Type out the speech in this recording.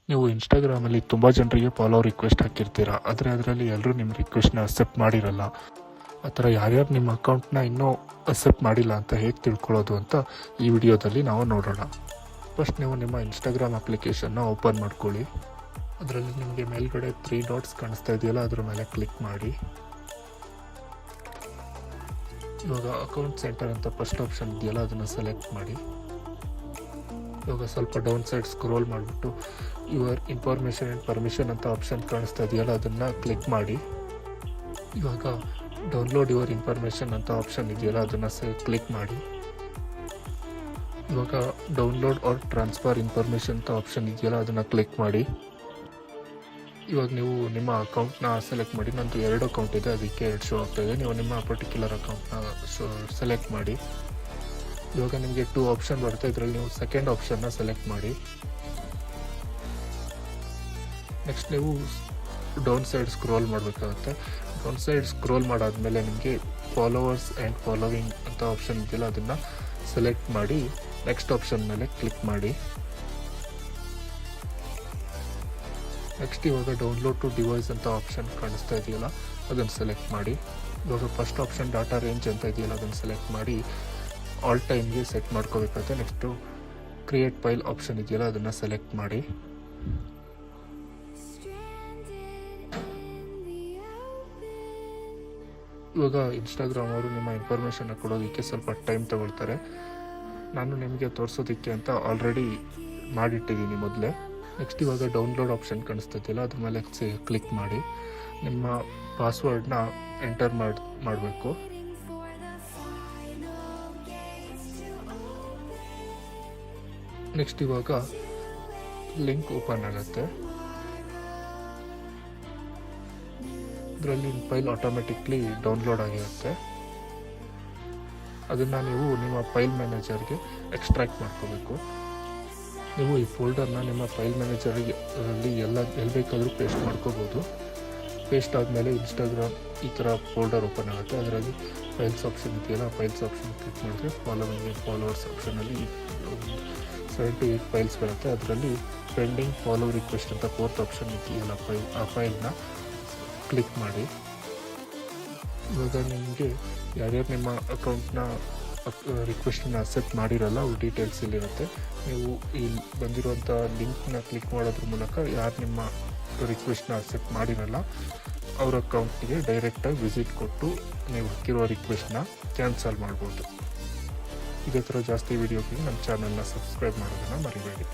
ನೀವು ಇನ್ಸ್ಟಾಗ್ರಾಮಲ್ಲಿ ತುಂಬ ಜನರಿಗೆ ಫಾಲೋ ರಿಕ್ವೆಸ್ಟ್ ಹಾಕಿರ್ತೀರ, ಆದರೆ ಅದರಲ್ಲಿ ಎಲ್ಲರೂ ನಿಮ್ಮ ರಿಕ್ವೆಸ್ಟ್ನ ಅಕ್ಸೆಪ್ಟ್ ಮಾಡಿರಲ್ಲ. ಆ ಥರ ಯಾರ್ಯಾರು ನಿಮ್ಮ ಅಕೌಂಟ್ನ ಇನ್ನೂ ಅಕ್ಸೆಪ್ಟ್ ಮಾಡಿಲ್ಲ ಅಂತ ಹೇಗೆ ತಿಳ್ಕೊಳ್ಳೋದು ಅಂತ ಈ ವಿಡಿಯೋದಲ್ಲಿ ನಾವು ನೋಡೋಣ. ಫಸ್ಟ್ ನೀವು ನಿಮ್ಮ ಇನ್ಸ್ಟಾಗ್ರಾಮ್ ಅಪ್ಲಿಕೇಶನ್ನ ಓಪನ್ ಮಾಡ್ಕೊಳ್ಳಿ. ಅದರಲ್ಲಿ ನಿಮಗೆ ಮೇಲ್ಗಡೆ 3 ಡಾಟ್ಸ್ ಕಾಣಿಸ್ತಾ ಇದೆಯಲ್ಲ, ಅದ್ರ ಮೇಲೆ ಕ್ಲಿಕ್ ಮಾಡಿ. ಇವಾಗ ಅಕೌಂಟ್ ಸೆಂಟರ್ ಅಂತ ಫಸ್ಟ್ ಆಪ್ಷನ್ ಇದೆಯಲ್ಲ, ಅದನ್ನು ಸೆಲೆಕ್ಟ್ ಮಾಡಿ. ಇವಾಗ ಸ್ವಲ್ಪ ಡೌನ್ ಸೈಡ್ ಸ್ಕ್ರೋಲ್ ಮಾಡಿಬಿಟ್ಟು ಯುವರ್ ಇನ್ಫಾರ್ಮೇಷನ್ ಆ್ಯಂಡ್ ಪರ್ಮಿಷನ್ ಅಂತ ಆಪ್ಷನ್ ಕಾಣಿಸ್ತಾ ಇದೆಯಲ್ಲ, ಅದನ್ನು ಕ್ಲಿಕ್ ಮಾಡಿ. ಇವಾಗ ಡೌನ್ಲೋಡ್ ಯುವರ್ ಇನ್ಫಾರ್ಮೇಷನ್ ಅಂತ ಆಪ್ಷನ್ ಇದೆಯಲ್ಲ, ಅದನ್ನು ಕ್ಲಿಕ್ ಮಾಡಿ. ಇವಾಗ ಡೌನ್ಲೋಡ್ ಆರ್ ಟ್ರಾನ್ಸ್ಫರ್ ಇನ್ಫಾರ್ಮೇಷನ್ ಅಂತ ಆಪ್ಷನ್ ಇದೆಯಲ್ಲ, ಅದನ್ನು ಕ್ಲಿಕ್ ಮಾಡಿ. ಇವಾಗ ನೀವು ನಿಮ್ಮ ಅಕೌಂಟ್ನ ಸೆಲೆಕ್ಟ್ ಮಾಡಿ. ನಂದು 2 ಅಕೌಂಟ್ ಇದೆ, ಅದಕ್ಕೆ 2 ಶೋ ಆಗ್ತಾಯಿದೆ. ನೀವು ನಿಮ್ಮ ಪರ್ಟಿಕ್ಯುಲರ್ ಅಕೌಂಟ್ನ ಸೆಲೆಕ್ಟ್ ಮಾಡಿ. ಇವಾಗ ನಿಮಗೆ 2 ಆಪ್ಷನ್ ಬರುತ್ತೆ, ಇದರಲ್ಲಿ ನೀವು ಸೆಕೆಂಡ್ ಆಪ್ಷನ್ನ ಸೆಲೆಕ್ಟ್ ಮಾಡಿ. ನೆಕ್ಸ್ಟ್ ನೀವು ಡೌನ್ ಸೈಡ್ ಸ್ಕ್ರೋಲ್ ಮಾಡಬೇಕಾಗುತ್ತೆ. ಡೌನ್ ಸೈಡ್ ಸ್ಕ್ರೋಲ್ ಮಾಡಾದ್ಮೇಲೆ ನಿಮಗೆ ಫಾಲೋವರ್ಸ್ ಆ್ಯಂಡ್ ಫಾಲೋವಿಂಗ್ ಅಂತ ಆಪ್ಷನ್ ಇದೆಯಲ್ಲ, ಅದನ್ನು ಸೆಲೆಕ್ಟ್ ಮಾಡಿ ನೆಕ್ಸ್ಟ್ ಆಪ್ಷನ್ ಮೇಲೆ ಕ್ಲಿಕ್ ಮಾಡಿ. ನೆಕ್ಸ್ಟ್ ಇವಾಗ ಡೌನ್ಲೋಡ್ ಟು ಡಿವೈಸ್ ಅಂತ ಆಪ್ಷನ್ ಕಾಣಿಸ್ತಾ ಇದೆಯಲ್ಲ, ಅದನ್ನು ಸೆಲೆಕ್ಟ್ ಮಾಡಿ. ಇವಾಗ ಫಸ್ಟ್ ಆಪ್ಷನ್ ಡಾಟಾ ರೇಂಜ್ ಅಂತ ಇದೆಯಲ್ಲ, ಅದನ್ನು ಸೆಲೆಕ್ಟ್ ಮಾಡಿ ಆಲ್ ಟೈಮ್ಗೆ ಸೆಟ್ ಮಾಡ್ಕೋಬೇಕಾಗುತ್ತೆ. ನೆಕ್ಸ್ಟು ಕ್ರಿಯೇಟ್ ಫೈಲ್ ಆಪ್ಷನ್ ಇದೆಯಲ್ಲ, ಅದನ್ನು ಸೆಲೆಕ್ಟ್ ಮಾಡಿ. ಇವಾಗ ಇನ್ಸ್ಟಾಗ್ರಾಮ್ ಅವರು ನಿಮ್ಮ ಇನ್ಫಾರ್ಮೇಷನ್ನ ಕೊಡೋದಕ್ಕೆ ಸ್ವಲ್ಪ ಟೈಮ್ ತಗೊಳ್ತಾರೆ. ನಾನು ನಿಮಗೆ ತೋರಿಸೋದಕ್ಕೆ ಅಂತ ಆಲ್ರೆಡಿ ಮಾಡಿಟ್ಟಿದ್ದೀನಿ ಮೊದಲೇ. ನೆಕ್ಸ್ಟ್ ಇವಾಗ ಡೌನ್ಲೋಡ್ ಆಪ್ಷನ್ ಕಾಣಿಸ್ತಿದೆಯಲ್ಲ, ಅದ್ರ ಮೇಲೆ ಕ್ಲಿಕ್ ಮಾಡಿ. ನಿಮ್ಮ ಪಾಸ್ವರ್ಡ್ನ ಎಂಟರ್ ಮಾಡಬೇಕು. ನೆಕ್ಸ್ಟ್ ಇವಾಗ ಲಿಂಕ್ ಓಪನ್ ಆಗುತ್ತೆ. ಇದರಲ್ಲಿ ಫೈಲ್ ಆಟೋಮೆಟಿಕ್ಲಿ ಡೌನ್ಲೋಡ್ ಆಗಿರುತ್ತೆ. ಅದನ್ನು ನೀವು ನಿಮ್ಮ ಫೈಲ್ ಮ್ಯಾನೇಜರ್ಗೆ ಎಕ್ಸ್ಟ್ರಾಕ್ಟ್ ಮಾಡ್ಕೋಬೇಕು. ನೀವು ಈ ಫೋಲ್ಡರ್ನ ನಿಮ್ಮ ಫೈಲ್ ಮ್ಯಾನೇಜರಲ್ಲಿ ಎಲ್ಲಿ ಬೇಕಾದರೂ ಪೇಸ್ಟ್ ಮಾಡ್ಕೋಬೋದು. ಪೇಸ್ಟ್ ಆದಮೇಲೆ ಇನ್ಸ್ಟಾಗ್ರಾಮ್ ಈ ಥರ ಫೋಲ್ಡರ್ ಓಪನ್ ಆಗುತ್ತೆ. ಅದರಲ್ಲಿ ಫೈಲ್ಸ್ ಆಪ್ಷನ್ ಇದೆಯಲ್ಲ, ಫೈಲ್ಸ್ ಆಪ್ಷನ್ ಕ್ಲಿಕ್ ಮಾಡಿದ್ರೆ ಫಾಲೋವಿಂಗ್ ಆ್ಯಂಡ್ ಫಾಲೋವರ್ಸ್ ಆಪ್ಷನಲ್ಲಿ 7 to 8 ಫೈಲ್ಸ್ ಬರುತ್ತೆ. ಅದರಲ್ಲಿ ಪೆಂಡಿಂಗ್ ಫಾಲೋ ರಿಕ್ವೆಸ್ಟ್ ಅಂತ 4th ಆಪ್ಷನ್ ಇದೆಯಲ್ಲ, ಆ ಫೈಲ್ನ ಕ್ಲಿಕ್ ಮಾಡಿ. ಇವಾಗ ನಿಮಗೆ ಯಾರ್ಯಾರು ನಿಮ್ಮ ಅಕೌಂಟ್ನ ರಿಕ್ವೆಸ್ಟನ್ನ ಅಕ್ಸೆಪ್ಟ್ ಮಾಡಿರಲ್ಲ, ಅವ್ರ ಡೀಟೇಲ್ಸ್ ಇಲ್ಲಿರುತ್ತೆ. ನೀವು ಇಲ್ಲಿ ಬಂದಿರುವಂಥ ಲಿಂಕ್ನ ಕ್ಲಿಕ್ ಮಾಡೋದ್ರ ಮೂಲಕ ಯಾರು ನಿಮ್ಮ ರಿಕ್ವೆಸ್ಟ್ನ ಅಕ್ಸೆಪ್ಟ್ ಮಾಡಿರಲ್ಲ ಅವ್ರ ಅಕೌಂಟಿಗೆ ಡೈರೆಕ್ಟಾಗಿ ವಿಸಿಟ್ ಕೊಟ್ಟು ನೀವು ಹಾಕಿರೋ ರಿಕ್ವೆಸ್ಟ್ನ ಕ್ಯಾನ್ಸಲ್ ಮಾಡ್ಬೋದು. ಇದೇ ಥರ ಜಾಸ್ತಿ ವೀಡಿಯೋಗೆ ನಮ್ಮ ಚಾನಲ್ನ ಸಬ್ಸ್ಕ್ರೈಬ್ ಮಾಡೋದನ್ನು ಮರಿಬೇಡಿ.